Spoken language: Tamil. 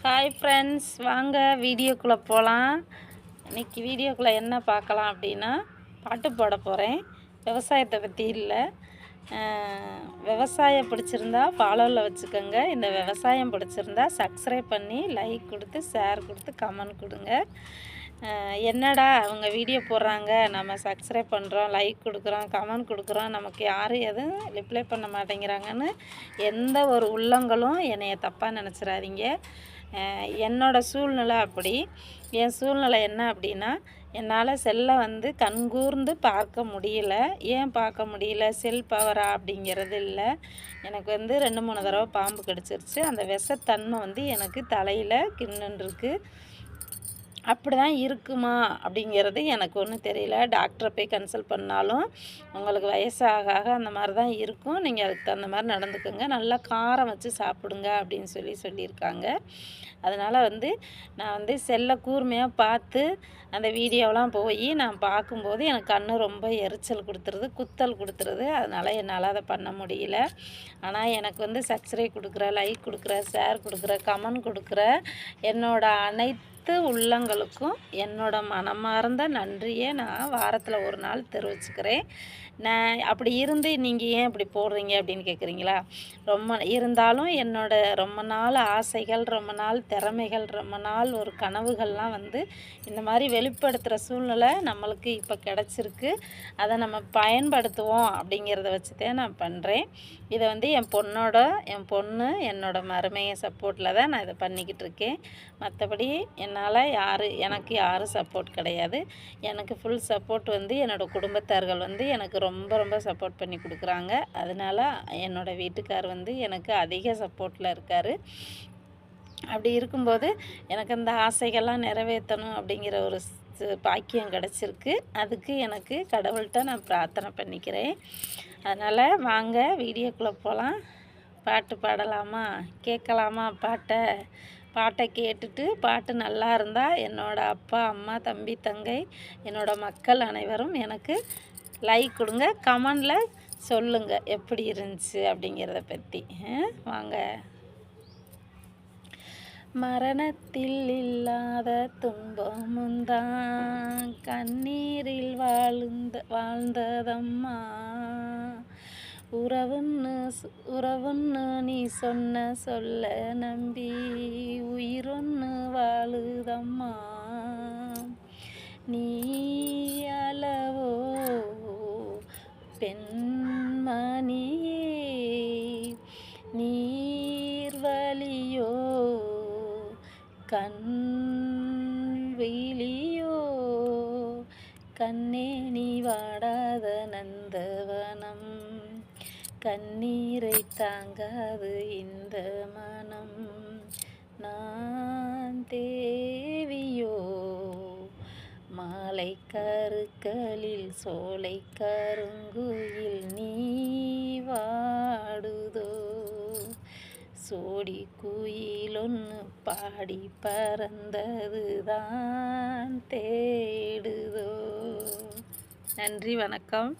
ஹாய் ஃப்ரெண்ட்ஸ், வாங்க வீடியோக்குள்ளே போகலாம். இன்றைக்கி வீடியோக்குள்ளே என்ன பார்க்கலாம் அப்படின்னா, பாட்டு பாட போகிறேன். விவசாயத்தை பற்றி இல்லை. விவசாயம் பிடிச்சிருந்தா ஃபாலோவில் வச்சுக்கோங்க. இந்த விவசாயம் பிடிச்சிருந்தா சப்ஸ்கிரைப் பண்ணி லைக் கொடுத்து ஷேர் கொடுத்து கமெண்ட் கொடுங்க. என்னடா அவங்க வீடியோ போடுறாங்க, நம்ம சப்ஸ்கிரைப் பண்ணுறோம், லைக் கொடுக்குறோம், கமெண்ட் கொடுக்குறோம், நமக்கு யாரும் எதுவும் ரிப்ளை பண்ண மாட்டேங்கிறாங்கன்னு எந்த ஒரு உள்ளங்களும் என்னைய தப்பாக நினச்சிடாதீங்க. என்னோடய சூழ்நிலை அப்படி. என் சூழ்நிலை என்ன அப்படின்னா, என்னால் செல்லை கண்கூர்ந்து பார்க்க முடியல. ஏன் பார்க்க முடியல? செல் பவரா அப்படிங்கிறது இல்லை. எனக்கு 2-3 தடவை பாம்பு கடிச்சிருச்சு. அந்த விஷத்தன்மை எனக்கு தலையில் கின்னுருக்கு. அப்படி தான் இருக்குமா அப்படிங்கிறது எனக்கு ஒன்றும் தெரியல. டாக்டரை போய் கன்சல்ட் பண்ணாலும் உங்களுக்கு வயசாக ஆக அந்த மாதிரி தான் இருக்கும், நீங்கள் அதுக்கு தகுந்த மாதிரி நடந்துக்குங்க, நல்லா காரம் வச்சு சாப்பிடுங்க அப்படின்னு சொல்லியிருக்காங்க. அதனால் நான் செல்லை கூர்மையாக பார்த்து அந்த வீடியோலாம் போய் நான் பார்க்கும்போது எனக்கு கண்ணு ரொம்ப எரிச்சல் கொடுத்துருது, குத்தல் கொடுத்துருது. அதனால் என்னால் அதை பண்ண முடியல. ஆனால் எனக்கு சப்ஸ்கிரைப் கொடுக்குற, லைக் கொடுக்குற, ஷேர் கொடுக்குற, கமெண்ட் கொடுக்குற அனைத்து உள்ளங்களுக்கும் என்னோட மனமார்ந்த நன்றியை நான் வாரத்தில் ஒரு நாள் தெரிவிச்சுக்கிறேன். நான் அப்படி இருந்து நீங்கள் ஏன் இப்படி போடுறீங்க அப்படின்னு கேட்குறீங்களா? இருந்தாலும் ரொம்ப நாள் ஆசைகள், ரொம்ப நாள் திறமைகள், ரொம்ப நாள் ஒரு கனவுகள்லாம் இந்த மாதிரி வெளிப்படுத்துகிற சூழ்நிலை நம்மளுக்கு இப்போ கிடச்சிருக்கு. அதை நம்ம பயன்படுத்துவோம் அப்படிங்கிறத வச்சு தான் நான் பண்ணுறேன். இதை என் பொண்ணு என்னோட மருமையை சப்போர்ட்டில் தான் நான் இதை பண்ணிக்கிட்டு இருக்கேன். மற்றபடி எனக்கு யாரும் சப்போர்ட் கிடையாது. எனக்கு ஃபுல் சப்போர்ட் என்னோடய குடும்பத்தார்கள் எனக்கு ரொம்ப ரொம்ப சப்போர்ட் பண்ணி கொடுக்குறாங்க. அதனால் என்னோடய வீட்டுக்கார் எனக்கு அதிக சப்போர்ட்டில் இருக்கார். அப்படி இருக்கும்போது எனக்கு அந்த ஆசைகள்லாம் நிறைவேற்றணும் அப்படிங்கிற ஒரு பாக்கியம் கிடச்சிருக்கு. அதுக்கு எனக்கு கடவுள்கிட்ட நான் பிரார்த்தனை பண்ணிக்கிறேன். அதனால் வாங்க வீடியோக்குள்ளே போகலாம். பாட்டு பாடலாமா? கேட்கலாமா? பாட்டை கேட்டுட்டு பாட்டு நல்லா இருந்தால் என்னோடய அப்பா, அம்மா, தம்பி, தங்கை, என்னோடய மக்கள் அனைவரும் எனக்கு லைக் கொடுங்க, கமெண்டில் சொல்லுங்கள் எப்படி இருந்துச்சு அப்படிங்கிறத பற்றி. வாங்க. மரணத்தில் இல்லாத துன்பமுந்தான் கண்ணீரில் வாழ்ந்ததம்மா. உறவுன்னு நீ சொல்ல நம்பி உயிரொன்று வாழுதம்மா. நீ அளவோ பெண்மணியே, நீர்வழியோ கண்விழியோ, கண்ணே நீ வாடாத நந்தவனம், கண்ணீரை தாங்காது இந்த மனம். நான் தேவியோ மாலை கருக்களில் சோலை கருங்குயில், நீ வாடுதோ சோடி குயிலொன்று பாடி பறந்தது தான் தேடுதோ. நன்றி, வணக்கம்.